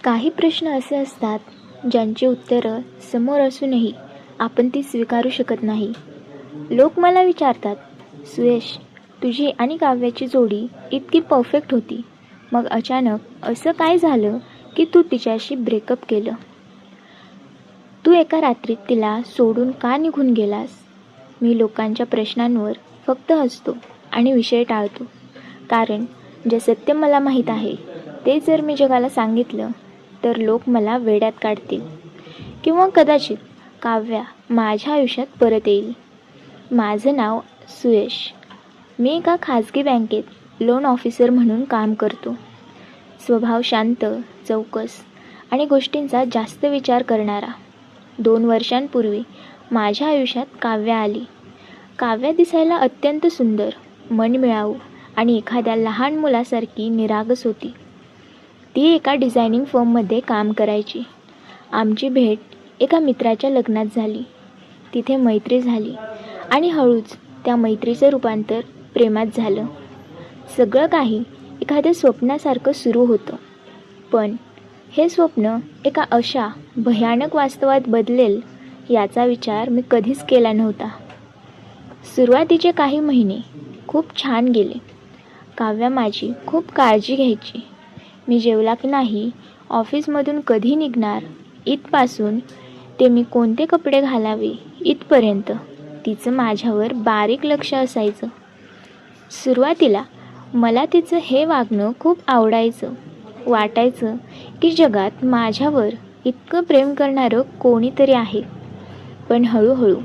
काही प्रश्न असे असतात ज्यांची उत्तरं समोर असूनही आपण ती स्वीकारू शकत नाही. लोक मला विचारतात, सुयश, तुझी आणि काव्याची जोडी इतकी परफेक्ट होती, मग अचानक असं काय झालं की तू तिच्याशी ब्रेकअप केलं? तू एका रात्रीत तिला सोडून का निघून गेलास? मी लोकांच्या प्रश्नांवर फक्त हसतो आणि विषय टाळतो, कारण जे सत्य मला माहीत आहे ते जर मी जगाला सांगितलं तर लोक मला वेड्यात काढतील, किंवा कदाचित काव्या माझ्या आयुष्यात परत येईल. माझं नाव सुयश. मी एका खाजगी बँकेत लोन ऑफिसर म्हणून काम करतो. स्वभाव शांत, चौकस आणि गोष्टींचा जास्त विचार करणारा. 2 वर्षांपूर्वी माझ्या आयुष्यात काव्या आली. काव्या दिसायला अत्यंत सुंदर, मनमिळाऊ आणि एखाद्या लहान मुलासारखी निरागस होती. ती एका डिझायनिंग फर्ममध्ये काम करायची. आमची भेट एका मित्राच्या लग्नात झाली. तिथे मैत्री झाली आणि हळूच त्या मैत्रीचं रूपांतर प्रेमात झालं. सगळं काही एखाद्या स्वप्नासारखं सुरू होतं, पण हे स्वप्न एका अशा भयानक वास्तवात बदलेल याचा विचार मी कधीच केला नव्हता. सुरुवातीचे काही महिने खूप छान गेले. काव्या माझी खूप काळजी घ्यायची. मी जेवला की नाही, ऑफिसमधून कधी निघणार इथपासून ते मी कोणते कपडे घालावे इथपर्यंत तिचं माझ्यावर बारीक लक्ष असायचं. सुरुवातीला मला तिचं हे वागणं खूप आवडायचं. वाटायचं की जगात माझ्यावर इतकं प्रेम करणारं कोणीतरी आहे. पण हळूहळू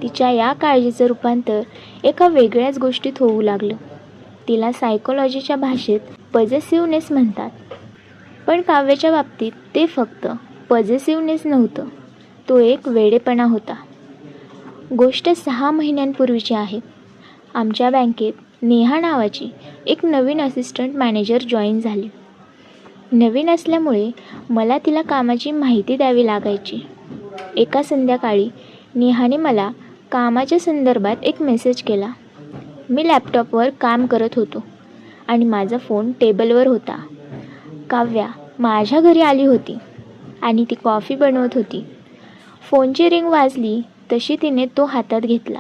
तिच्या या काळजीचं रूपांतर एका वेगळ्याच गोष्टीत होऊ लागलं. तिला सायकोलॉजीच्या भाषेत पॉझेसिव्हनेस म्हणतात. पण काव्याच्या बाबतीत ते फक्त पॉझेसिव्हनेस नव्हतं, तो एक वेडेपणा होता. गोष्ट 6 महिन्यांपूर्वीची आहे. आमच्या बँकेत नेहा नावाची एक नवीन असिस्टंट मॅनेजर जॉईन झाली. नवीन असल्यामुळे मला तिला कामाची माहिती द्यावी लागायची. एका संध्याकाळी नेहाने मला कामाच्या संदर्भात एक मेसेज केला. मी लॅपटॉपवर काम करत होतो आणि माझा फोन टेबलवर होता. काव्या माझ्या घरी आली होती आणि ती कॉफी बनवत होती. फोनची रिंग वाजली तशी तिने तो हातात घेतला.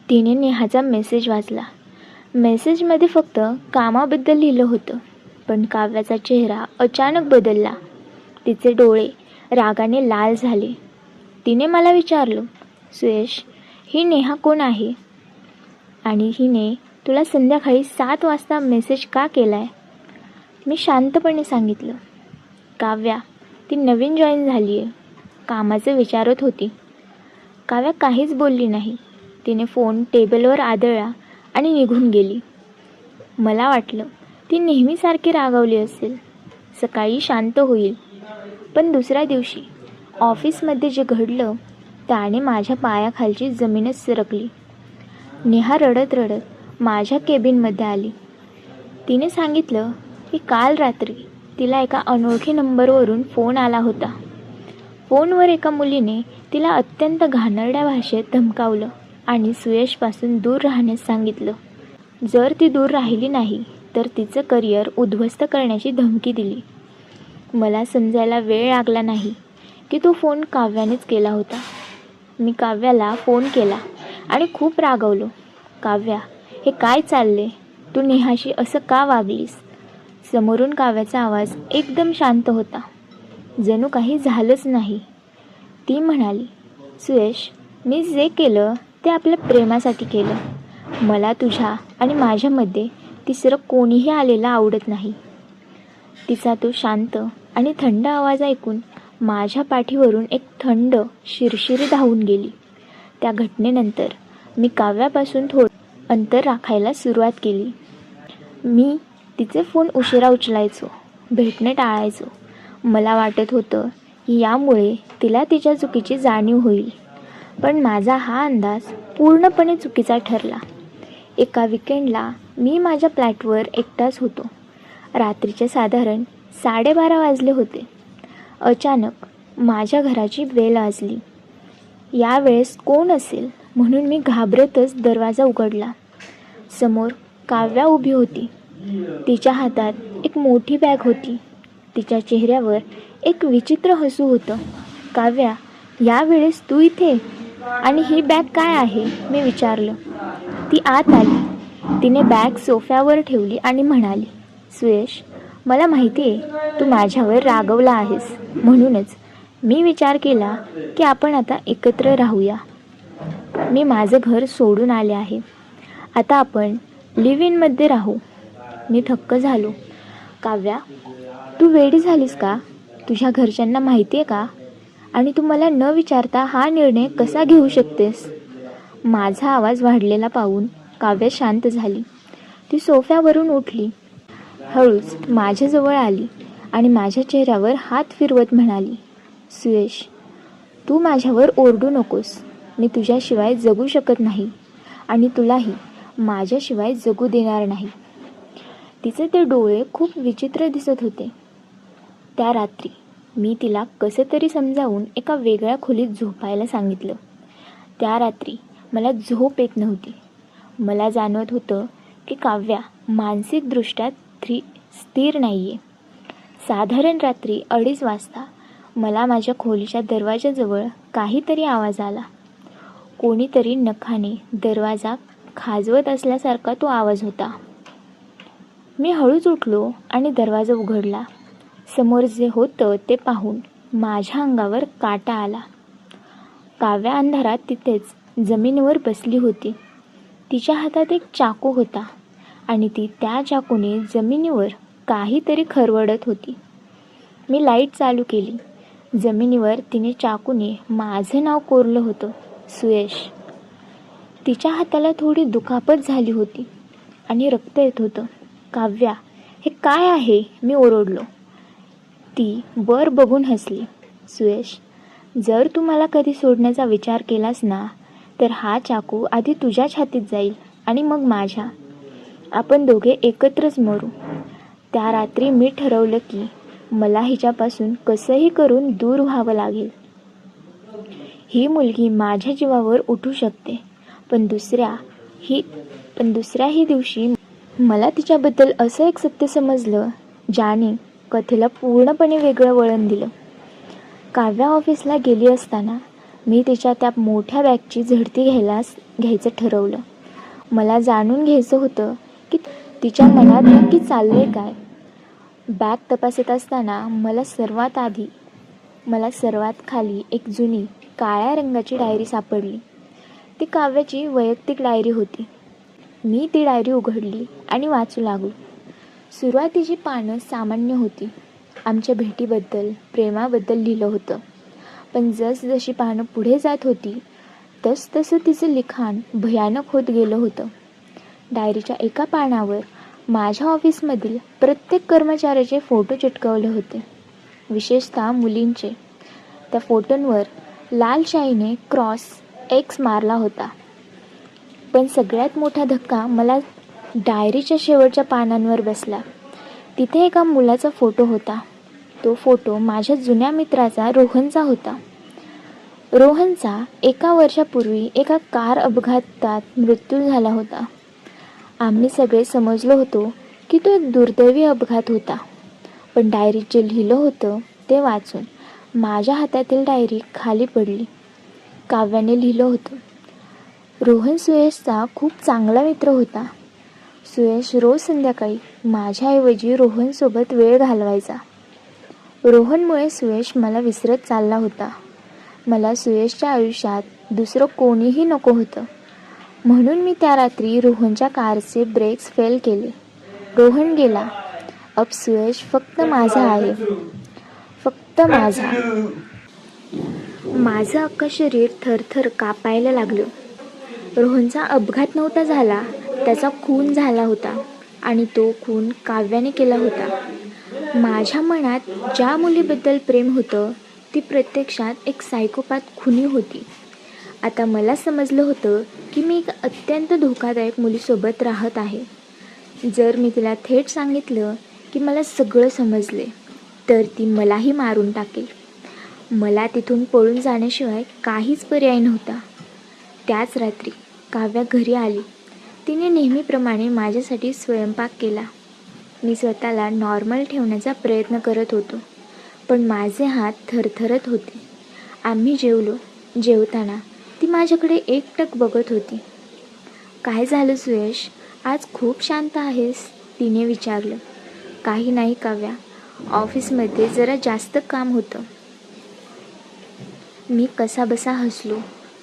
तिने नेहाचा मेसेज वाचला. मेसेजमध्ये फक्त कामाबद्दल लिहिलं होतं, पण काव्याचा चेहरा अचानक बदलला. तिचे डोळे रागाने लाल झाले. तिने मला विचारलं, सुयश, ही नेहा कोण आहे? आणि हिने तुला संध्याकाळी 7 वाजता मेसेज का केला आहे? मी शांतपणे सांगितलं, काव्या, ती नवीन जॉईन झाली आहे, कामाचं विचारत होती. काव्या काहीच बोलली नाही. तिने फोन टेबलवर आदळला आणि निघून गेली. मला वाटलं ती नेहमीसारखी रागावली असेल, सकाळी शांत होईल. पण दुसऱ्या दिवशी ऑफिसमध्ये जे घडलं त्याने माझ्या पायाखालची जमीनच सरकली. नेहा रडत रडत माझ्या केबिनमध्ये आली. तिने सांगितलं की काल रात्री तिला एका अनोळखी नंबरवरून फोन आला होता. फोनवर एका मुलीने तिला अत्यंत घाणेरड्या भाषेत धमकावलं आणि सुयशपासून दूर राहण्यास सांगितलं. जर ती दूर राहिली नाही तर तिचं करिअर उद्ध्वस्त करण्याची धमकी दिली. मला समजायला वेळ लागला नाही की तो फोन काव्यानेच केला होता. मी काव्याला फोन केला आणि खूप रागवलो. काव्या, हे काय चालले? तू नेहाशी असं का वागलीस? समोरून काव्याचा आवाज एकदम शांत होता, जणू काही झालंच नाही. ती म्हणाली, सुयश, मी जे केलं ते आपल्या प्रेमासाठी केलं. मला तुझ्या आणि माझ्यामध्ये तिसरं कोणीही आलेलं आवडत नाही. तिचा तो शांत आणि थंड आवाज ऐकून माझ्या पाठीवरून एक थंड शिरशिरी धावून गेली. त्या घटनेनंतर मी काव्यापासून थोडं अंतर राखायला सुरुवात केली. मी तिचे फोन उशिरा उचलायचो, भेटणं टाळायचो. मला वाटत होतं की यामुळे तिला तिच्या चुकीची जाणीव होईल. पण माझा हा अंदाज पूर्णपणे चुकीचा ठरला. एका विकेंडला मी माझ्या फ्लॅटवर एकटाच होतो. रात्रीचे साधारण 12:30 वाजले होते. अचानक माझ्या घराची बेल वाजली. यावेळेस कोण असेल म्हणून मी घाबरतच दरवाजा उघडला. समोर काव्या उभी होती. तिच्या हातात एक मोठी बॅग होती. तिच्या चेहऱ्यावर एक विचित्र हसू होतं. काव्या, यावेळेस तू इथे? आणि ही बॅग काय आहे? मी विचारलं. ती आत आली. तिने बॅग सोफ्यावर ठेवली आणि म्हणाली, सुयश, मला माहिती आहे तू माझ्यावर रागवला आहेस. म्हणूनच मी विचार केला की आपण आता एकत्र राहूया. मी माझं घर सोडून आले आहे. आता आपण लिव्ह इनमध्ये राहू. मी थक्क झालो. काव्या, तू वेडी झालीस का? तुझ्या घरच्यांना माहिती आहे का? आणि तू मला न विचारता हा निर्णय कसा घेऊ शकतेस? माझा आवाज वाढलेला पाहून काव्या शांत झाली. ती सोफ्यावरून उठली, हळूच माझ्याजवळ आली आणि माझ्या चेहऱ्यावर हात फिरवत म्हणाली, सुयश, तू माझ्यावर ओरडू नकोस. मी तुझ्याशिवाय जगू शकत नाही आणि तुलाही माझ्याशिवाय जगू देणार नाही. तिचे ते डोळे खूप विचित्र दिसत होते. त्या रात्री मी तिला कसे तरी समजावून एका वेगळ्या खोलीत झोपायला सांगितलं. त्या रात्री मला झोप येत नव्हती. मला जाणवत होतं की काव्या मानसिकदृष्ट्या स्थिर नाही आहे. साधारण रात्री 2:30 वाजता मला माझ्या खोलीच्या दरवाजाजवळ काहीतरी आवाज आला. कोणीतरी नखाने दरवाजा खाजवत असल्यासारखा तो आवाज होता. मी हळूच उठलो आणि दरवाजा उघडला. समोर जे होतं ते पाहून माझ्या अंगावर काटा आला. काव्या अंधारात तिथेच जमिनीवर बसली होती. तिच्या हातात एक चाकू होता आणि ती त्या चाकूने जमिनीवर काहीतरी खरवडत होती. मी लाईट चालू केली. जमिनीवर तिने चाकूने माझं नाव कोरलं होतं, सुयश. तिच्या हाताला थोडी दुखापत झाली होती आणि रक्त येत होतं. काव्या, हे काय आहे? मी ओरडलो. ती वर बघून हसली. सुयश, जर तू मला कधी सोडण्याचा विचार केलास ना, तर हा चाकू आधी तुझ्या छातीत जाईल आणि मग माझ्या. आपण दोघे एकत्रच मरू. त्या रात्री मी ठरवलं की मला हिच्यापासून कसंही करून दूर व्हावं लागेल. ही मुलगी माझ्या जीवावर उठू शकते, पण दुसऱ्याही दिवशी मला तिच्याबद्दल असं एक सत्य समजलं ज्याने कथेला पूर्णपणे वेगळं वळण दिलं. काव्या ऑफिसला गेली असताना मी तिच्या त्या मोठ्या बॅगची झडती घ्यायचं ठरवलं. मला जाणून घ्यायचं होतं की तिच्या मनात नक्की चाललंय काय. बॅग तपासत असताना मला सर्वात खाली एक जुनी काळ्या रंगाची डायरी सापडली. ती काव्याची वैयक्तिक डायरी होती. मी ती डायरी उघडली आणि वाचू लागलो. सुरुवातीची पानं सामान्य होती. आमच्या भेटीबद्दल, प्रेमाबद्दल लिहिलं होतं. पण जसजशी पानं पुढे जात होती तसं तिचं लिखाण भयानक होत गेलं होतं. डायरीच्या एका पानावर माझ्या ऑफिसमधील प्रत्येक कर्मचाऱ्याचे फोटो चिटकवले होते, विशेषतः मुलींचे. त्या फोटोंवर लाल शाईने क्रॉस एक्स मारला होता. पण सगळ्यात मोठा धक्का मला डायरीच्या शेवटच्या पानांवर बसला. तिथे एका मुलाचा फोटो होता. तो फोटो माझ्या जुन्या मित्राचा रोहनचा होता. रोहनचा 1 वर्षापूर्वी एका कार अपघातात मृत्यू झाला होता. आम्ही सगळे समजलो होतो की तो एक दुर्दैवी अपघात होता. पण डायरीत जे लिहिलं होतं ते वाचून माझ्या हातातील डायरी खाली पडली. काव्याने लिहिलं होतं, रोहन सुयशचा खूप चांगला मित्र होता. सुयश रोज संध्याकाळी माझ्याऐवजी रोहनसोबत वेळ घालवायचा. रोहनमुळे सुयश मला विसरत चालला होता. मला सुयशच्या आयुष्यात दुसरं कोणीही नको होतं. म्हणून मी त्या रात्री रोहनच्या कारचे ब्रेक्स फेल केले. रोहन गेला. अब सुयश फक्त माझा आहे, फक्त माझा. माझं अख्खं शरीर थरथर कापायला लागलं. रोहनचा अपघात नव्हता झाला, त्याचा खून झाला होता आणि तो खून काव्याने केला होता. माझ्या मनात ज्या मुलीबद्दल प्रेम होतं ती प्रत्यक्षात एक सायकोपॅथ खुनी होती. आता मला समजलं होतं की मी एका अत्यंत धोकादायक मुलीसोबत राहत आहे. जर मी तिला थेट सांगितलं की मला सगळं समजले तर ती मलाही मारून टाकेल. मला तिथून पळून जाण्याशिवाय काहीच पर्याय नव्हता. त्याच रात्री काव्या घरी आली. तिने नेहमीप्रमाणे माझ्यासाठी स्वयंपाक केला. मी स्वतःला नॉर्मल ठेवण्याचा प्रयत्न करत होतो, पण माझे हात थरथरत होते. आम्ही जेवलो. जेवताना ती माझ्याकडे एकटक बघत होती. काय झालं सुयश, आज खूप शांत आहेस, तिने विचारलं. काही नाही काव्या, ऑफिसमध्ये जरा जास्त काम होतं. मी कसाबसा हसलो.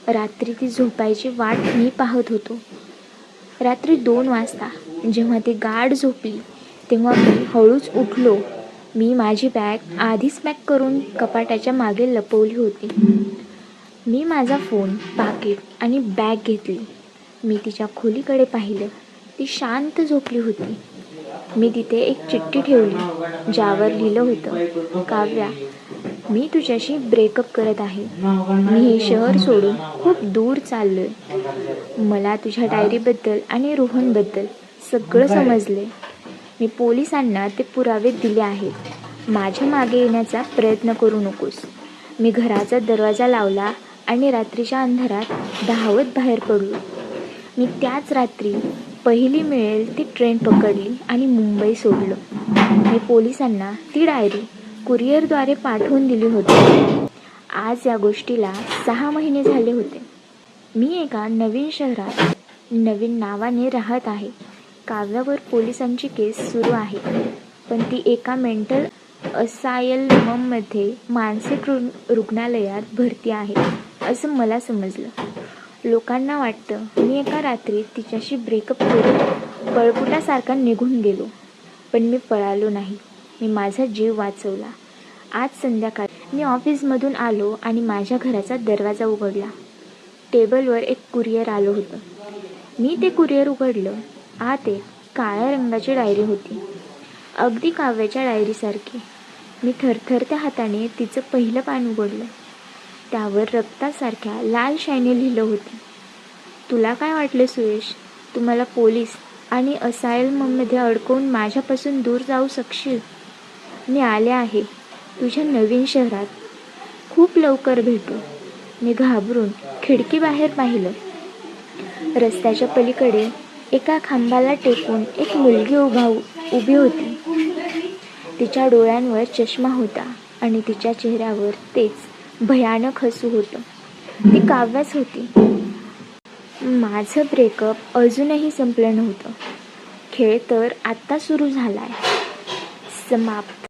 रात्री ती झोपायची वाट मी पाहत होतो. रात्री 2 वाजता जेव्हा ती गाढ झोपली तेव्हा मी हळूच उठलो. मी माझी बॅग आधीच पॅक करून कपाटाच्या मागे लपवली होती. मी माझा फोन, पाकीट आणि बॅग घेतली. मी तिच्या खोलीकडे पाहिलं. ती शांत झोपली होती. मी तिथे एक चिठ्ठी ठेवली ज्यावर लिहिलं होतं, काव्या, मी तुझ्याशी ब्रेकअप करत आहे. मी हे शहर सोडून खूप दूर चाललोय. मला तुझ्या डायरीबद्दल आणि रोहनबद्दल सगळं समजले. मी पोलिसांना ते पुरावे दिले आहेत. माझ्या मागे येण्याचा प्रयत्न करू नकोस. मी घराचा दरवाजा लावला आणि रात्रीच्या अंधारात धावत बाहेर पडलो. मी त्याच रात्री पहिली मिळेल ती ट्रेन पकडली आणि मुंबई सोडलं. मी पोलिसांना ती डायरी कुरिअरद्वारे पाठवून दिली होती. आज या गोष्टीला 6 महिने झाले होते. मी एका नवीन शहरात नवीन नावाने राहत आहे. काव्यावर पोलिसांची केस सुरू आहे, पण ती एका मेंटल असायलममध्ये मानसिक रुग्णालयात भरती आहे असं मला समजलं. लोकांना वाटतं मी एका रात्रीत तिच्याशी ब्रेकअप करून पळपुटासारखा निघून गेलो, पण मी पळालो नाही. मी माझा जीव वाचवला. आज संध्याकाळी मी ऑफिसमधून आलो आणि माझ्या घराचा दरवाजा उघडला. टेबलवर एक कुरिअर आलं होतं. मी ते कुरिअर उघडलं. आत एक काळ्या रंगाची डायरी होती, अगदी काव्याच्या डायरीसारखी. मी थरथरत्या हाताने तिचं पहिलं पान उघडलं. त्यावर रक्तासारख्या लाल शाईने लिहिलं होतं, तुला काय वाटलं सुयश, तू मला पोलीस आणि असायलममध्ये अडकवून माझ्यापासून दूर जाऊ शकशील? मी आले आहे तुझ्या नवीन शहरात. खूप लवकर भेटू. मी घाबरून खिडकीबाहेर पाहिलं. रस्त्याच्या पलीकडे एका खांबाला टेकून एक मुलगी उभी होती. तिच्या डोळ्यांवर चष्मा होता आणि तिच्या चेहऱ्यावर तेच भयानक हसू होतं. ती काव्याच होती. माझं ब्रेकअप अजूनही संपलं नव्हतं. खेळ तर आत्ता सुरू झालाय. समाप्त.